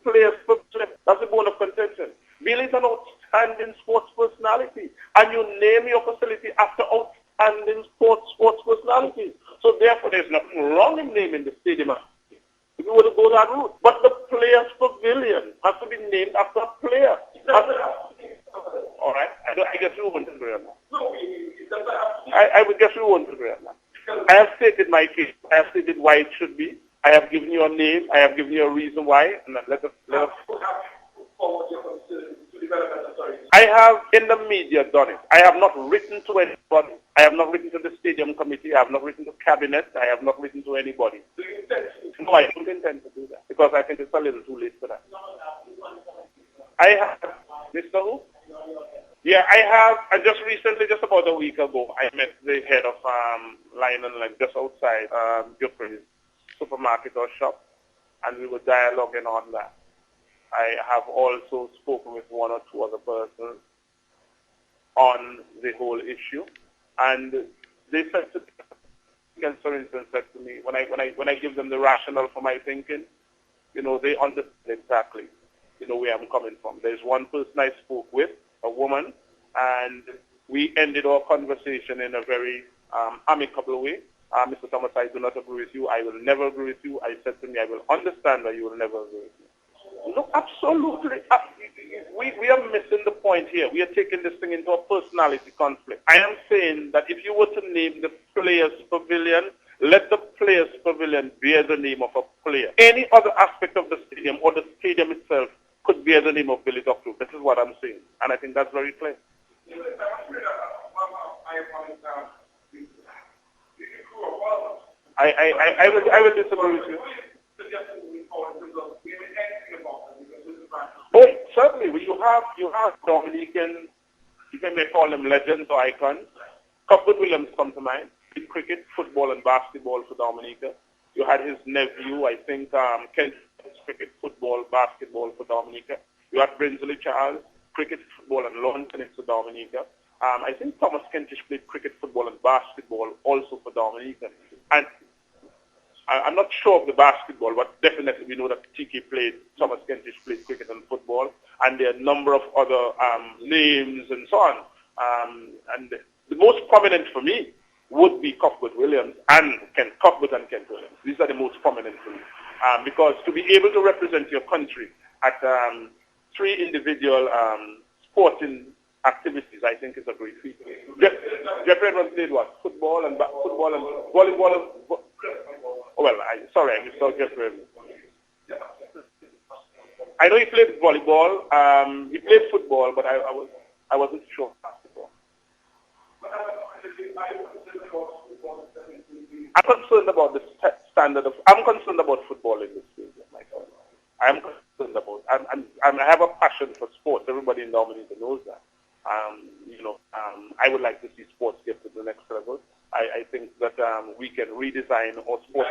players' pavilion. That's the bone of contention. Billy is an outstanding sports personality, and you name your facility after outstanding sports personalities. So therefore, there's nothing wrong in naming the stadium if you were to go that route. But the players' pavilion has to be named after a player. All right. I guess you won't agree on that. I would guess you won't agree on that. I have stated my case. I have stated why it should be. I have given you a name. I have given you a reason why. And let us. I have in the media done it. I have not written to anybody. I have not written to the stadium committee. I have not written to cabinet. I have not written to anybody. Do you intend to? No, I don't intend to do that because I think it's a little too late for that. I have, Mr. Who? Yeah, I have. And just recently, just about a week ago, I met the head of Lion like just outside Jeffrey's supermarket or shop, and we were dialoguing on that. I have also spoken with one or two other persons on the whole issue, and they said to me, for instance, said to me when I give them the rationale for my thinking, they understand exactly, where I'm coming from. There's one person I spoke with, a woman, and we ended our conversation in a very amicable way. Mr. Thomas, I do not agree with you. I will never agree with you. I said to me, I will understand that you will never agree with me. No, absolutely. We are missing the point here. We are taking this thing into a personality conflict. I am saying that if you were to name the Players' Pavilion, let the Players' Pavilion bear the name of a player. Any other aspect of the stadium or the stadium itself could bear the name of Billy Doctrove. This is what I'm saying. And I think that's very clear. I will disagree with you. Oh, certainly. You have Dominican, you may call them legends or icons. Cuthbert Williams come to mind. In cricket, football, and basketball for Dominica. You had his nephew, I think, Kent, cricket, football, basketball for Dominica. You had Brinsley Charles, cricket, football, and lawn tennis for Dominica. I think Thomas Kentish played cricket, football, and basketball also for Dominica. And I'm not sure of the basketball, but definitely we know that Thomas Kentish played cricket and football, and there are a number of other names and so on. And the most prominent for me would be Cuthbert Williams and Cuthbert and Kent Williams. These are the most prominent for me. Because to be able to represent your country at three individual sporting activities, I think is a great feat. Jeffrey Edwards played what? Football and volleyball. I missed out Jeffrey Edwards. I know he played volleyball. He played football, but I wasn't sure of basketball. I'm concerned about the standard of. I'm concerned about football in this field, myself. I am concerned about. I have a passion for sports. Everybody in Dominica knows that. I would like to see sports get to the next level. I think that we can redesign our sport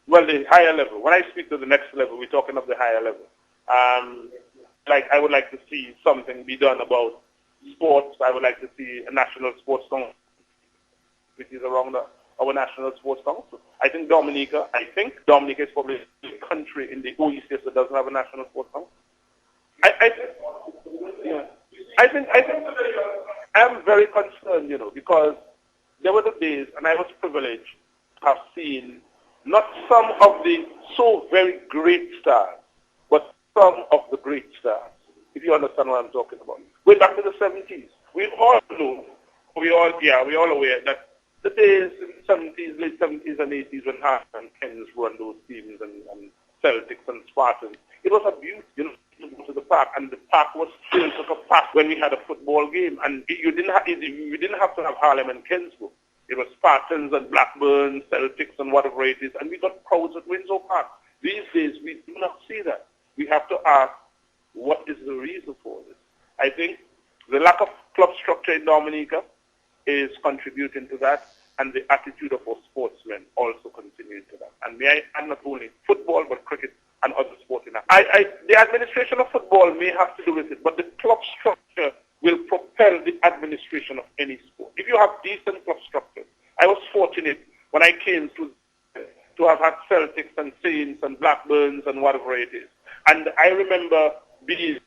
the higher level. When I speak to the next level, we're talking of the higher level. I would like to see something be done about sports. I would like to see a national sports council, which is around our national sports council. I think Dominica is probably the country in the OECS that doesn't have a national sports council. I'm very concerned, because there were the days, and I was privileged to have seen not some of the so very great stars, but some of the great stars, if you understand what I'm talking about. Way back to the 70s, we all know, we're all aware that the days in the 70s, late 70s and 80s when Hart and Kens run those teams and Celtics and Spartans, it was a beauty, to go to the park, and the park was filled to a park when we had a football game, and you didn't have to have Harlem and Kensbrook. It was Spartans and Blackburn, Celtics and whatever it is, and we got crowds at Windsor Park. These days, we do not see that. We have to ask, what is the reason for this? I think the lack of club structure in Dominica is contributing to that, and the attitude of our sportsmen also contributes to that. And not only football, but cricket and other sporting. The administration of football may have to do with it, but the club structure will propel the administration of any sport. If you have decent club structure, I was fortunate when I came to have had Celtics and Saints and Blackburns and whatever it is. And I remember being,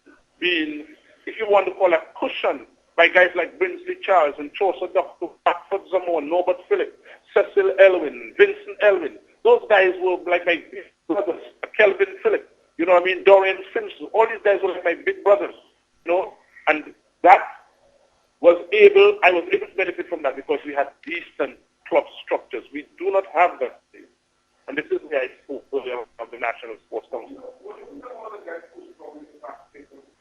if you want to call it, cushioned by guys like Brinsley Charles and Chaucer Doctor, Hartford Zamora, Norbert Phillip, Cecil Elwin, Vincent Elwin. Those guys were like my big brothers. Kelvin Phillip, you know what I mean? Dorian Simpson. All these guys were like my big brothers, you know? And that I was able to benefit from that because we had decent club structures. We do not have that today. And this is where I spoke earlier of the National Sports Council.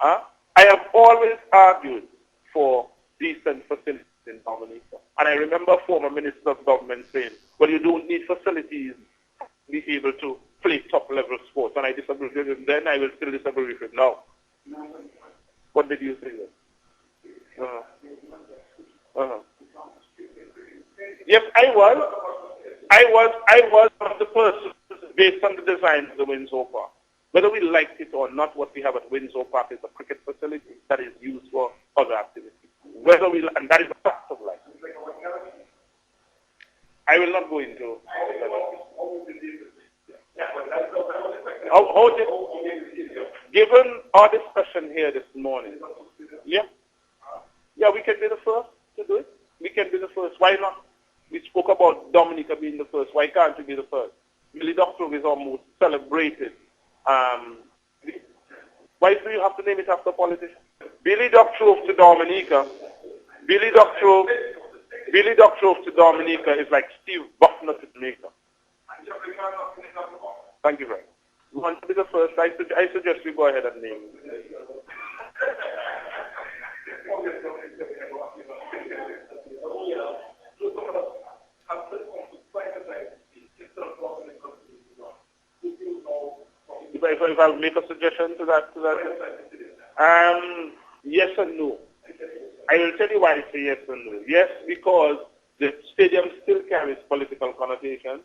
I have always argued for decent facilities in Dominica. And I remember former Minister of Government saying, well, you don't need facilities to be able to play top-level sports. And I disagree with him then. I will still disagree with him now. What did you say then? Yes, I was one of the persons based on the design of the Windsor Park. Whether we liked it or not, what we have at Windsor Park is a cricket facility that is used for other activities. And that is a fact of life. I will not go into given our discussion here this morning, yeah, we can be the first to do it. We can be the first. Why not? We spoke about Dominica being the first. Why can't we be the first? Billy Doctrove is almost celebrated. Why do you have to name it after a politician? Billy Doctrove to Dominica. Billy Doctrove to Dominica is like Steve Buckner to Jamaica. Thank you very much. You want to be the first? I suggest we go ahead and name it. If I make a suggestion to that, yes and no. I will tell you why I say yes and no. Yes, because the stadium still carries political connotation.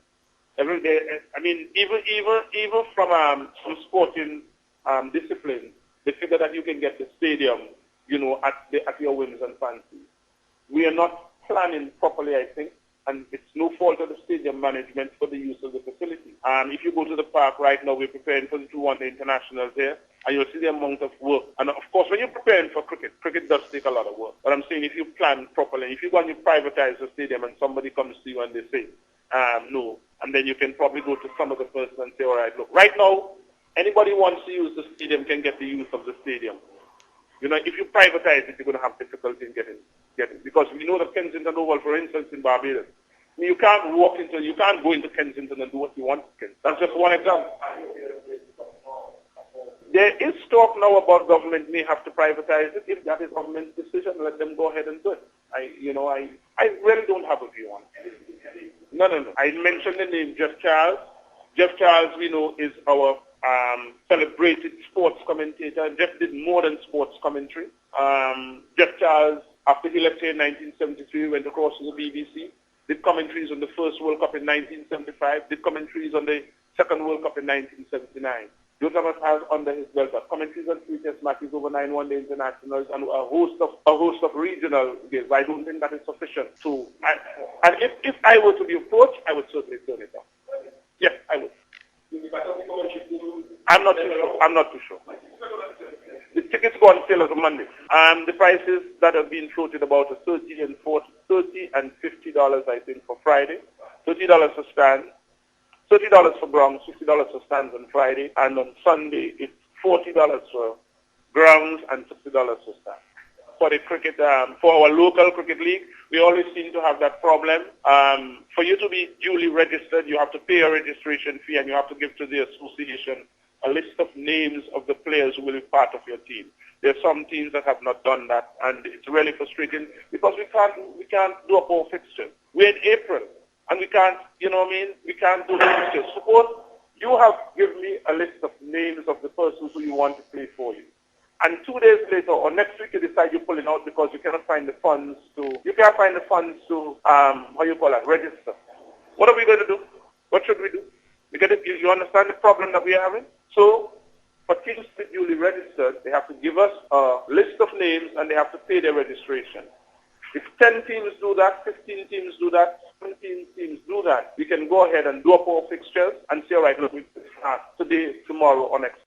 Every day, I mean, even from sporting discipline, they figure that you can get the stadium, you know, at your whims and fancies. We are not planning properly, I think, and it's no fault of the stadium management for the use of the facility. If you go to the park right now, we're preparing for the 2-1 internationals here, and you'll see the amount of work. And of course, when you're preparing for cricket does take a lot of work. But I'm saying if you plan properly, if you go and you privatize the stadium and somebody comes to you and they say, no, and then you can probably go to some of the person and say, all right, look, right now, anybody who wants to use the stadium can get the use of the stadium. You know, if you privatize it, you're going to have difficulty in getting it. Because we know that Kensington Oval, for instance, in Barbados, you can't go into Kensington and do what you want to Kensington. That's just one example. There is talk now about government may have to privatize it. If that is government's decision, let them go ahead and do it. I really don't have a view on it. No. I mentioned the name Jeff Charles. Jeff Charles, we know, is our celebrated sports commentator. Jeff did more than sports commentary. Jeff Charles, after he left here in 1973, went across to the BBC, did commentaries on the first World Cup in 1975, did commentaries on the second World Cup in 1979. Those of us have under his belt commentaries on 3 test matches over 9 one-day internationals and a host of regional games. I don't think that is sufficient to. And if I were to be approached, I would certainly turn it down. Yes, I would. I'm not too sure. The tickets go on sale as of Monday. The prices that have been floated about are $30 and $50, I think, for Friday. $30 for stands, $30 for grounds, $60 for stands on Friday, and on Sunday it's $40 for grounds and $60 for stands. For the cricket, for our local cricket league, we always seem to have that problem. For you to be duly registered, you have to pay a registration fee, and you have to give to the association a list of names of the players who will be part of your team. There are some teams that have not done that, and it's really frustrating because we can't do up our fixtures. We're in April, and we can't, you know what I mean? We can't do the fixtures. Suppose you have given me a list of names of the persons who you want to play for you, and 2 days later or next week you decide you're pulling out because you cannot find the funds to register. What are we going to do? What should we do? You understand the problem that we are having? So, for teams to be duly registered, they have to give us a list of names and they have to pay their registration. If 10 teams do that, 15 teams do that, 17 teams do that, we can go ahead and do up our fixtures and say, all right, look, we start today, tomorrow, or next